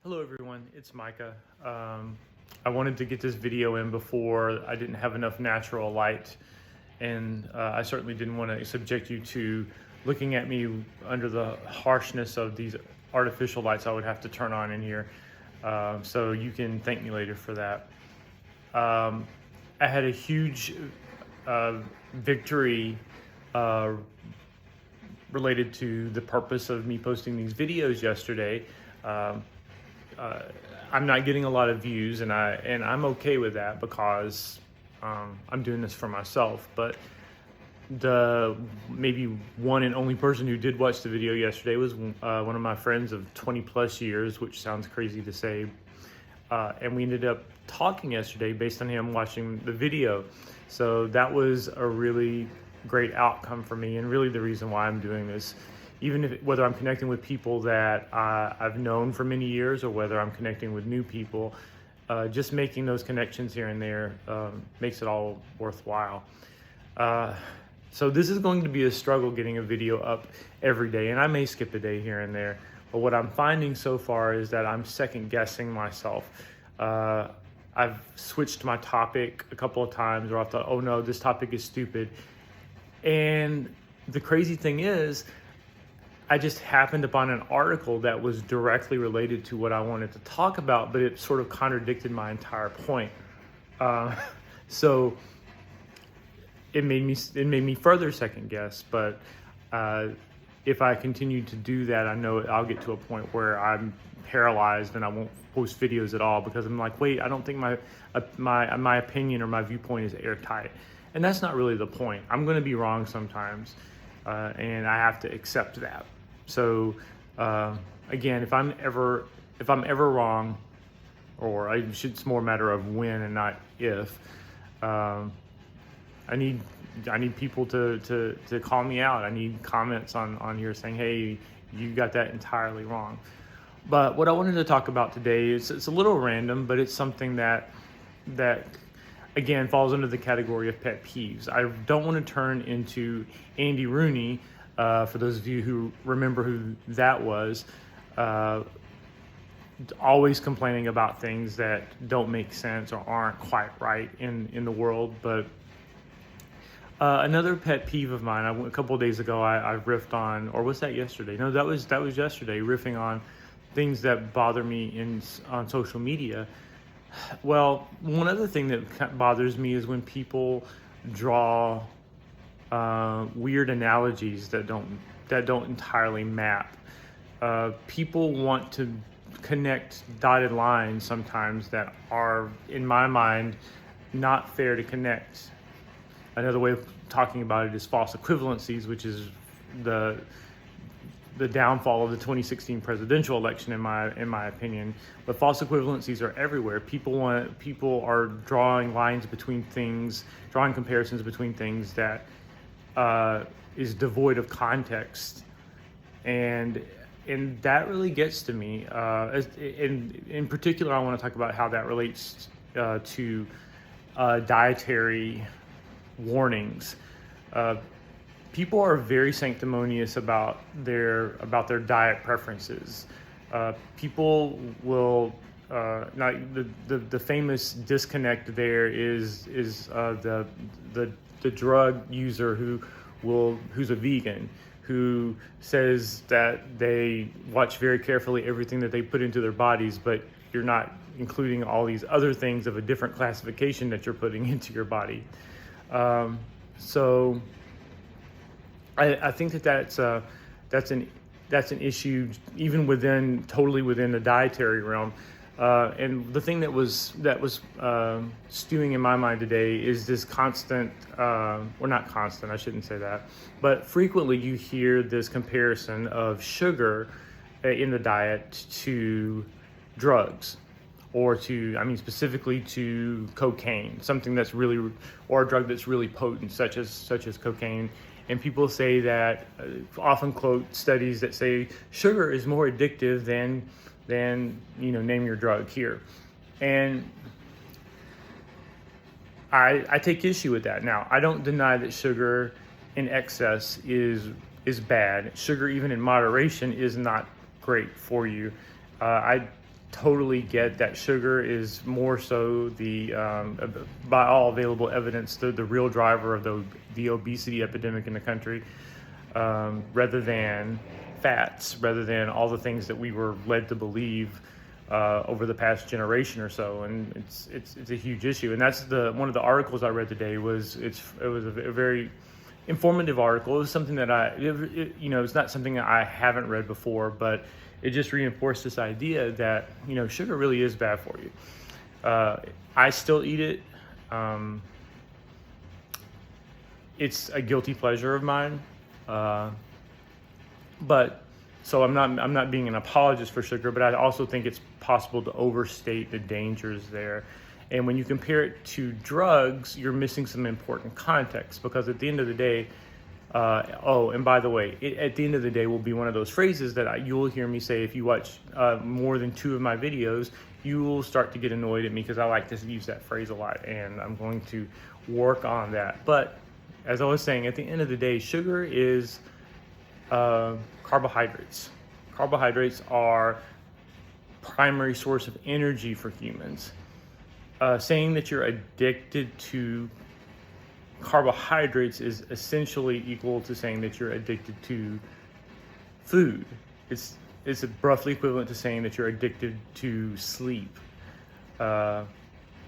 Hello everyone, it's Micah. I wanted to get this video in before I didn't have enough natural light, and I certainly didn't want to subject you to looking at me under the harshness of these artificial lights I would have to turn on in here. So you can thank me later for that. I had a huge victory related to the purpose of me posting these videos yesterday. I'm not getting a lot of views, and I'm okay with that because I'm doing this for myself. But the maybe one and only person who did watch the video yesterday was one of my friends of 20 plus years, which sounds crazy to say. And we ended up talking yesterday based on him watching the video. So that was a really great outcome for me, and really the reason why I'm doing this. Even if whether I'm connecting with people that I've known for many years, or whether I'm connecting with new people, just making those connections here and there makes it all worthwhile. So this is going to be a struggle getting a video up every day, and I may skip a day here and there. But what I'm finding so far is that I'm second guessing myself. I've switched my topic a couple of times, or I thought, oh no, this topic is stupid. And the crazy thing is, I just happened upon an article that was directly related to what I wanted to talk about, but it sort of contradicted my entire point. So it made me further second guess. But if I continue to do that, I know I'll get to a point where I'm paralyzed and I won't post videos at all, because I'm like, wait, I don't think my opinion or my viewpoint is airtight. And that's not really the point. I'm going to be wrong sometimes, and I have to accept that. So again, if I'm ever wrong, or it's more a matter of when and not if, I need people to call me out. I need comments on here saying, hey, you got that entirely wrong. But what I wanted to talk about today is, it's a little random, but it's something that again falls under the category of pet peeves. I don't want to turn into Andy Rooney. For those of you who remember who that was, always complaining about things that don't make sense or aren't quite right in the world. But another pet peeve of mine, a couple of days ago, I riffed on, or was that yesterday? No, that was yesterday, riffing on things that bother me on social media. Well, one other thing that bothers me is when people draw weird analogies that don't entirely map. People want to connect dotted lines sometimes that are, in my mind, not fair to connect. Another way of talking about it is false equivalencies, which is the downfall of the 2016 presidential election, in my opinion. But false equivalencies are everywhere. People are drawing lines between things, drawing comparisons between things that is devoid of context, and that really gets to me. In particular, I want to talk about how that relates to dietary warnings. People are very sanctimonious about their diet preferences. People will not the famous disconnect there is the drug user who's a vegan, who says that they watch very carefully everything that they put into their bodies, but you're not including all these other things of a different classification that you're putting into your body. So I think that's an issue even totally within the dietary realm. And the thing that was stewing in my mind today is this constant, or not constant, I shouldn't say that, but frequently you hear this comparison of sugar in the diet to drugs, or specifically to cocaine, something that's really, or a drug that's really potent, such as cocaine. And people say that, often quote studies that say sugar is more addictive than name your drug here. And I take issue with that. Now, I don't deny that sugar in excess is bad. Sugar, even in moderation, is not great for you. I totally get that sugar is more so the by all available evidence the real driver of the obesity epidemic in the country, rather than fats, rather than all the things that we were led to believe over the past generation or so. And it's a huge issue. And that's one of the articles I read today was it was a very informative article. It was something that it's not something that I haven't read before, but it just reinforced this idea that, sugar really is bad for you. I still eat it. It's a guilty pleasure of mine. But so I'm not being an apologist for sugar, but I also think it's possible to overstate the dangers there. And when you compare it to drugs, you're missing some important context, because at the end of the day, and by the way, at the end of the day will be one of those phrases that you will hear me say if you watch more than 2 of my videos. You will start to get annoyed at me because I like to use that phrase a lot, and I'm going to work on that. But as I was saying, at the end of the day, sugar is carbohydrates. Carbohydrates are primary source of energy for humans. Saying that you're addicted to carbohydrates is essentially equal to saying that you're addicted to food. It's roughly equivalent to saying that you're addicted to sleep or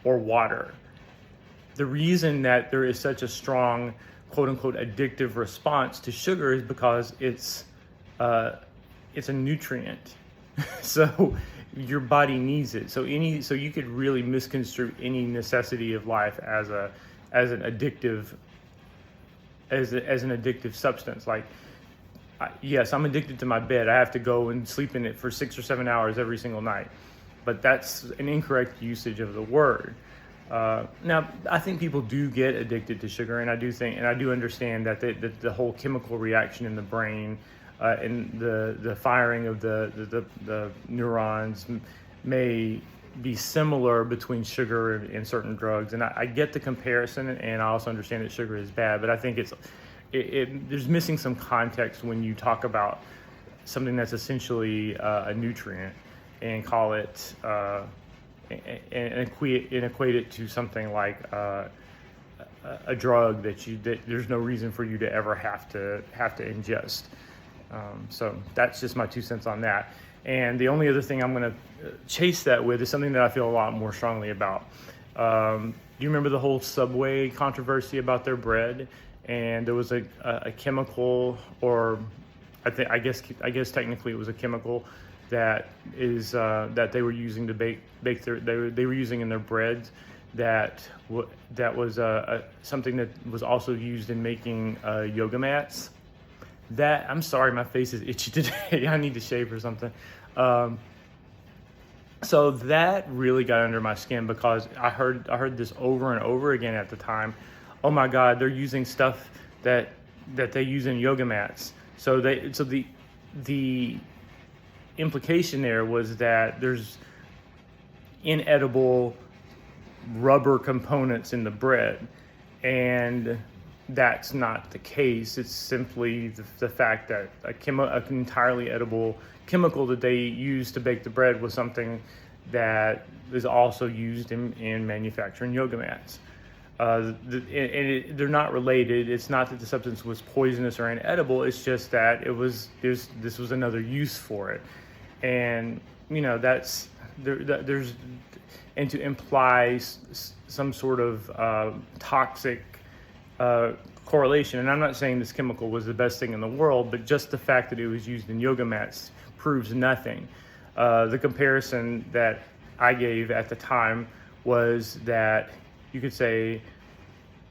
water. The reason that there is such a strong quote-unquote addictive response to sugar is because it's a nutrient. So your body needs it. So you could really misconstrue any necessity of life as an addictive substance. Like, yes, I'm addicted to my bed. I have to go and sleep in it for 6 or 7 hours every single night. But that's an incorrect usage of the word. Now, I think people do get addicted to sugar, and I do understand that the whole chemical reaction in the brain and the firing of the neurons may be similar between sugar and certain drugs. And I get the comparison, and I also understand that sugar is bad, but I think there's missing some context when you talk about something that's essentially a nutrient and call it and equate it to something like a drug that there's no reason for you to ever have to ingest. So that's just my 2 cents on that. And the only other thing I'm going to chase that with is something that I feel a lot more strongly about. Do you remember the whole Subway controversy about their bread? And there was a chemical, or I guess technically it was a chemical that they were using to bake they were using in their breads that was something that was also used in making yoga mats. I'm sorry, my face is itchy today. I need to shave or something. So that really got under my skin, because I heard this over and over again at the time. Oh my God, they're using stuff that they use in yoga mats. So the implication there was that there's inedible rubber components in the bread, and that's not the case. It's simply the fact that an entirely edible chemical that they used to bake the bread was something that is also used in manufacturing yoga mats. They're not related. It's not that the substance was poisonous or inedible. It's just that this was another use for it, and there's and to imply some sort of toxic correlation. And I'm not saying this chemical was the best thing in the world, but just the fact that it was used in yoga mats proves nothing. The comparison that I gave at the time was that you could say,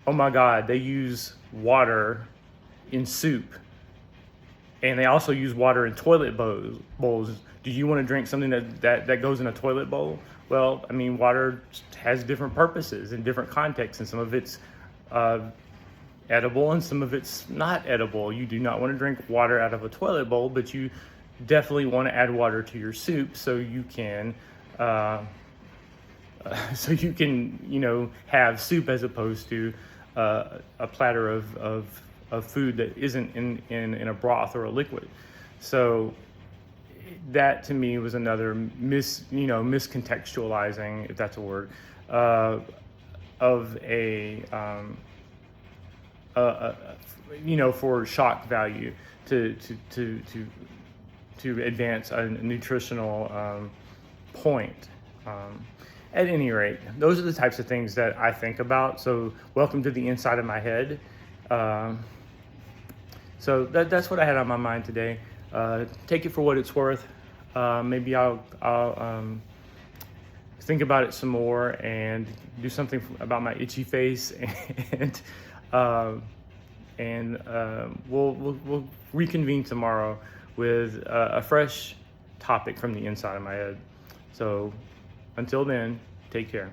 oh my God, they use water in soup, and they also use water in toilet bowls. Do you want to drink something that goes in a toilet bowl? Well, I mean, water has different purposes in different contexts, and some of it's edible and some of it's not edible. You do not want to drink water out of a toilet bowl, but you definitely want to add water to your soup so you can have soup as opposed to a platter of food that isn't in a broth or a liquid. So that to me was another miscontextualizing, if that's a word, of for shock value to advance a nutritional point. At any rate, those are the types of things that I think about. So welcome to the inside of my head. So that's what I had on my mind today. Take it for what it's worth. Maybe I'll think about it some more and do something about my itchy face, and we'll reconvene tomorrow with a fresh topic from the inside of my head. So until then, take care.